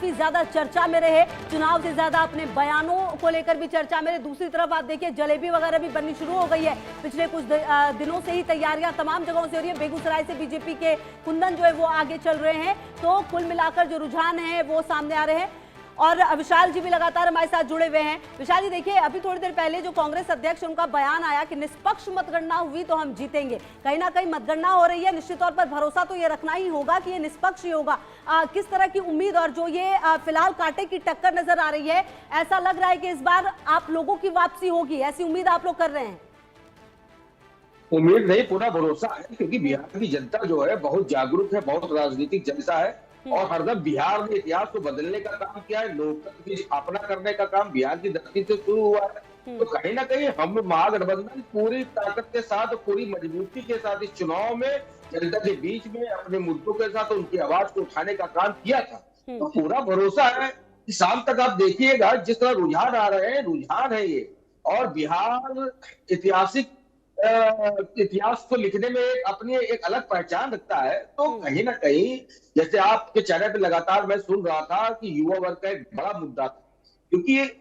काफी ज्यादा चर्चा में रहे, चुनाव से ज्यादा अपने बयानों को लेकर भी चर्चा में रहे। दूसरी तरफ आप देखिए जलेबी वगैरह भी बननी शुरू हो गई है। पिछले कुछ दिनों से ही तैयारियां तमाम जगहों से हो रही है। बेगूसराय से बीजेपी के कुंदन जो है वो आगे चल रहे हैं। तो कुल मिलाकर जो रुझान है वो सामने आ रहे हैं। और विशाल जी भी लगातार हमारे साथ जुड़े हुए हैं। विशाल जी देखिए, अभी थोड़ी देर पहले जो कांग्रेस अध्यक्ष उनका बयान आया कि निष्पक्ष मतगणना हुई तो हम जीतेंगे। कहीं ना कहीं मतगणना हो रही है, निश्चित तौर पर भरोसा तो ये रखना ही होगा कि ये निष्पक्ष ही होगा। किस तरह की उम्मीद और जो ये फिलहाल कांटे की टक्कर नजर आ रही है, ऐसा लग रहा है कि इस बार आप लोगों की वापसी होगी, ऐसी उम्मीद आप लोग कर रहे हैं? उम्मीद नहीं, पूरा भरोसा है, क्योंकि बिहार की जनता जो है बहुत जागरूक है, बहुत राजनीतिक जनता है और हरदम बिहार ने इतिहास को बदलने का काम किया है। लोकतंत्र की स्थापना करने का काम बिहार की धरती से शुरू हुआ है। तो कहीं ना कहीं हम महागठबंधन पूरी ताकत के साथ, पूरी मजबूती के साथ इस चुनाव में जनता के बीच में अपने मुद्दों के साथ उनकी आवाज को उठाने का काम किया था। तो पूरा भरोसा है कि शाम तक आप देखिएगा जिस तरह रुझान आ रहे हैं, रुझान है ये। और बिहार ऐतिहासिक इतिहास को लिखने में अपनी एक अलग पहचान रखता है। तो कहीं ना कहीं जैसे आपके चैनल पे लगातार मैं सुन रहा था कि युवा वर्ग का एक बड़ा मुद्दा था, क्योंकि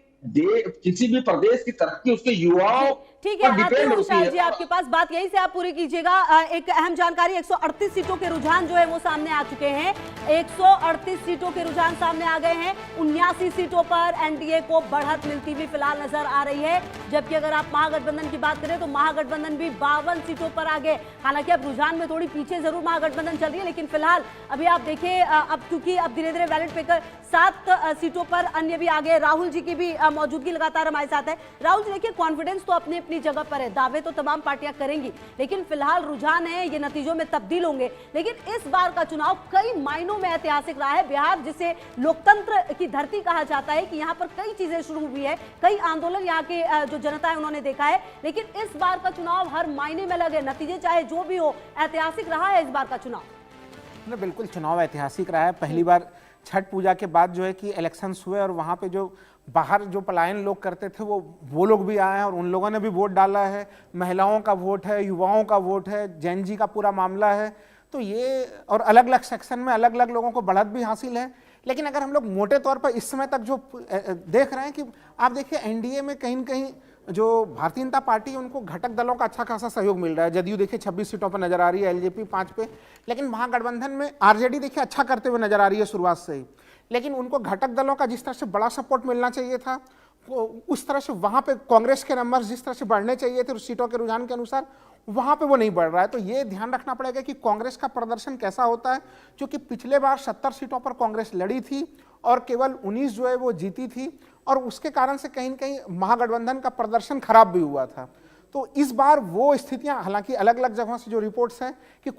किसी भी प्रदेश की तरक्की उसके युवाओं ठीक है, आती हूँ विशाल जी है। आपके पास, बात यहीं से आप पूरी कीजिएगा। एक अहम जानकारी, 138 सीटों के रुझान जो है वो सामने आ चुके हैं। 138 सीटों के रुझान सामने आ गए हैं। 79 सीटों पर एनडीए को बढ़त मिलती हुई फिलहाल नजर आ रही है। जबकि अगर आप महागठबंधन की बात करें तो महागठबंधन भी 52 सीटों पर आगे। हालांकि अब रुझान में थोड़ी पीछे जरूर महागठबंधन चल रही है, लेकिन फिलहाल अभी आप देखिए, अब क्योंकि अब धीरे धीरे बैलेट पेपर 7 सीटों पर अन्य भी आगे। राहुल जी की भी मौजूदगी लगातार हमारे साथ है। राहुल जी देखिए, कॉन्फिडेंस तो अपनी अपनी जगह पर है, दावे तो तमाम पार्टियां करेंगी, लेकिन फिलहाल रुझान है, ये नतीजों में तब्दील होंगे। लेकिन इस बार का चुनाव कई मायनों में ऐतिहासिक रहा है। बिहार जिसे लोकतंत्र की धरती कहा जाता है, कि यहाँ पर कई चीजें शुरू हुई है, कई आंदोलन यहाँ के जो जनता है उन्होंने देखा है। लेकिन इस बार का चुनाव हर मायने में लगे, नतीजे चाहे जो भी हो, ऐतिहासिक रहा है इस बार का चुनाव। बिल्कुल चुनाव ऐतिहासिक रहा है। पहली बार छठ पूजा के बाद जो है कि इलेक्शंस हुए और वहाँ पे जो बाहर जो पलायन लोग करते थे वो लोग भी आए हैं और उन लोगों ने भी वोट डाला है। महिलाओं का वोट है, युवाओं का वोट है, जैन जी का पूरा मामला है। तो ये और अलग अलग सेक्शन में अलग अलग लोगों को बढ़त भी हासिल है। लेकिन अगर हम लोग मोटे तौर पर इस समय तक जो देख रहे हैं कि आप देखिए एनडीए में कहीं न कहीं जो भारतीय जनता पार्टी है उनको घटक दलों का अच्छा खासा सहयोग मिल रहा है। जदयू देखिए 26 सीटों पर नजर आ रही है, एलजेपी 5 पे। लेकिन महागठबंधन में आरजेडी देखिए अच्छा करते हुए नजर आ रही है शुरुआत से ही। लेकिन उनको घटक दलों का जिस तरह से बड़ा सपोर्ट मिलना चाहिए था, उस तरह से वहां पे कांग्रेस के नंबर जिस तरह से बढ़ने चाहिए थे उस सीटों के रुझान के अनुसार, वहां पे वो नहीं बढ़ रहा है। तो ये ध्यान रखना पड़ेगा कि कांग्रेस का प्रदर्शन कैसा होता है, क्योंकि पिछले बार 70 सीटों पर कांग्रेस लड़ी थी और केवल 19 जो है वो जीती थी, और उसके कारण से कहीं न कहीं महागठबंधन का प्रदर्शन खराब भी हुआ था। तो इस बार वो स्थितियां, हालांकि अलग अलग जगहों से जो रिपोर्ट्स हैं कि